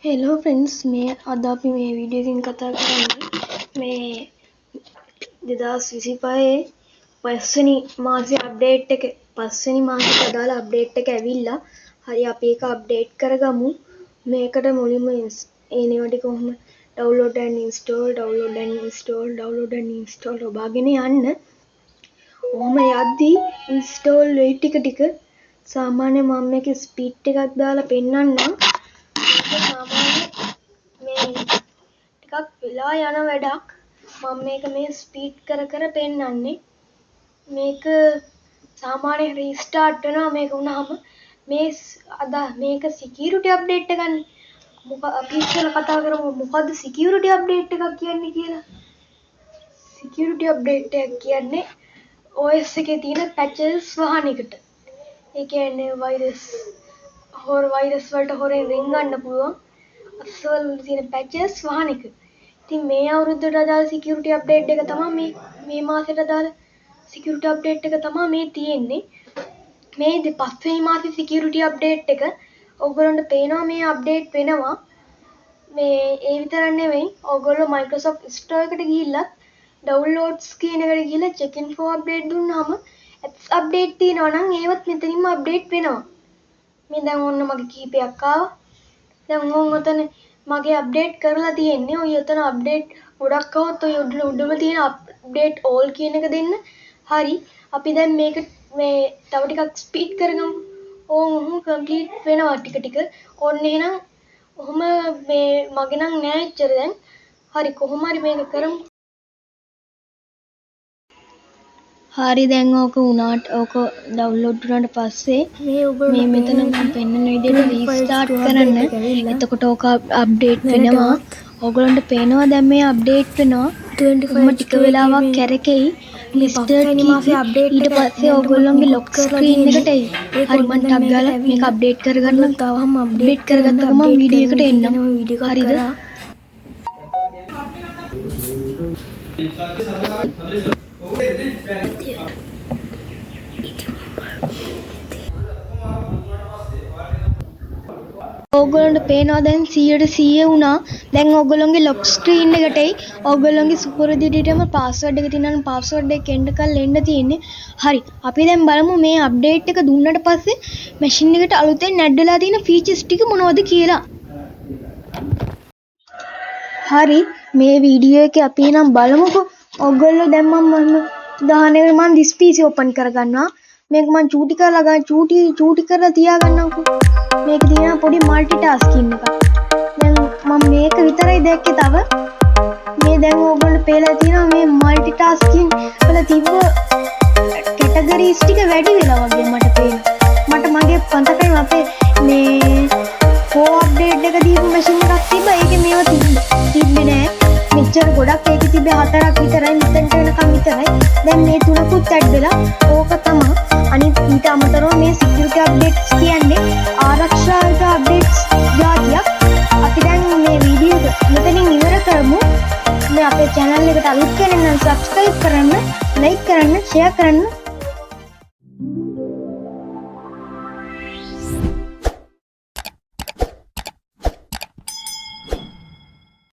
Hello friends මේ අද අපි මේ වීඩියෝ එකකින් කතා කරන්නේ මේ 2025 පස්වෙනි මාසේ අප්ඩේට් එක පස්වෙනි මාසෙට අදාළ අප්ඩේට් එක ඇවිල්ලා හරි අපි ඒක අප්ඩේට් කරගමු මේකට මුලින්ම ඒනේවා ටික කොහොම download and install ඔබාගෙන යන්න ඔහොම යද්දී install වෙයි ටික සාමාන්‍ය මම මේකේ ස්පීඩ් එකක් දාලා පෙන්නන්නම් ටිකක් වෙලා යන වැඩක් මම මේක මේ ස්පීඩ් කර පෙන්නන්නේ මේක සාමාන්‍ය රීස්ටාර්ට් වෙනවා මේක වුණාම මේ මේක සිකියුරිටි අප්ඩේට් එකක් අපි ඉස්සෙල්ලා කතා කරමු මොකද්ද සිකියුරිටි අප්ඩේට් එකක් කියන්නේ කියලා සිකියුරිටි අප්ඩේට් එකක් කියන්නේ OS එකේ තියෙන පැචස් වහන එකට ඒ කියන්නේ වෛරස් වලට හොරෙන් රින් ගන්න පුළුවන් අස්වල තියෙන පැචස් වහන එක. ඉතින් මේ අවුරුද්දට අදාළ සිකියුරිටි අප්ඩේට් එක තමයි මේ මාසෙට අදාළ සිකියුරිටි අප්ඩේට් එක තමයි මේ තියෙන්නේ. මේ පස්වෙනි මාසේ සිකියුරිටි අප්ඩේට් එක ඔයගොල්ලන්ට පේනවා මේ අප්ඩේට් වෙනවා. මේ ඒ විතරක් නෙවෙයි ඔයගොල්ලෝ Microsoft Store එකට ගිහිල්ලා downloads කියන එකට ගිහිල්ලා check in for update දුන්නාම apps update තියෙනවා නම් ඒවත් මෙතනින්ම update වෙනවා. මේ දැන් ඔන්න මගේ කීපයක් ආවා. දැන් ඔතන මගේ අප්ඩේට් කරලා තියෙන්නේ. ඔය උතන අප්ඩේට් ගොඩක් આવොත් ඔය උඩම තියෙන අප්ඩේට් all කියන එක දෙන්න. හරි. අපි දැන් මේක මේ තව ටිකක් ස්පීඩ් කරගමු. ඔහොම කම්ප්ලීට් වෙනවා ටික. ඔන්න එහෙනම් ඔහොම මේ මගේ නම් නෑ එච්චර දැන්. හරි කොහොම හරි මේක කරමු. හරි දැන් ඕක වුණාට ඕක ඩවුන්ලෝඩ් වුණාට පස්සේ මේ මෙතන මම පෙන්නන විදිහට රීස්ටාර්ට් කරන්න. එතකොට ඕක අප්ඩේට් වෙනවා. ඕගොල්ලන්ට පේනවා දැන් මේ අප්ඩේට් වෙනවා. 25 ටික වෙලාවක් කැරකෙයි. ලිස්ටඩ් මාසේ අප්ඩේට් ඊට පස්සේ ඕගොල්ලන්ගේ ලොක් ස්ක්‍රීන් එකට එයි. හරි මම ටැබ් ගාලා මේක අප්ඩේට් කරගන්න. තවම අප්ඩේට් කරගත්ත ගමන් වීඩියෝ එකට එන්නම්. හරිද? ඕගොල්ලන්ට පේනවා දැන් 100% වුණා. දැන් ඕගොල්ලන්ගේ ලොක් ස්ක්‍රීන් එකට එයි. ඕගොල්ලන්ගේ සුපුරුදුටම පාස්වර්ඩ් එක තියෙනවා. පාස්වර්ඩ් එක එන්න කල් එන්න තියෙන්නේ. හරි. අපි දැන් බලමු මේ අප්ඩේට් එක දුන්නට පස්සේ මැෂින් එකට අලුතෙන් ඇඩ් වෙලා තියෙන ෆීචර්ස් ටික මොනවද කියලා. හරි. මේ වීඩියෝ එකේ අපි නම් බලමුකෝ. ඔයගොල්ලෝ දැන් මම උදාහරණයකට මම this PC open කරගන්නවා. මේක මම චූටි කරලා තියාගන්නම්කෝ. මේක තියෙන පොඩි multitasking එකක්. දැන් මම මේක විතරයි දැක්කේ තව. මේ දැන් ඕගොල්ලෝ පේලා තියෙනවා මේ multitasking වල තිබ්බ categories ටික වැඩි වෙලා වගේ මට පේනවා. මට මගේ පන්තකේ අපේ මේ ෆෝ අප්ඩේට් එක දීපු මැෂින් එකක් තිබ්බා. ඒකේ මේවා තිබ්බේ නෑ. මෙච්චර ගොඩක් ඒකේ තිබ්බේ 4ක් විතරයි මෙතනට වෙනකම් විතරයි. දැන් මේ තුනකුත් ඇඩ් වෙලා ඕක තමයි. අනිත් ඊට අමතරව මේ සිකියුරිටි අප්ඩේට්ස් කියන්නේ ආරක්ෂාවට අප්ඩේට්ස් જાතියක්. අපි දැන් මේ වීඩියෝ එක මෙතනින් ඉවර කරමු. මේ අපේ channel එකට අලුත් කෙනෙක් නම් subscribe කරන්න, like කරන්න, share කරන්න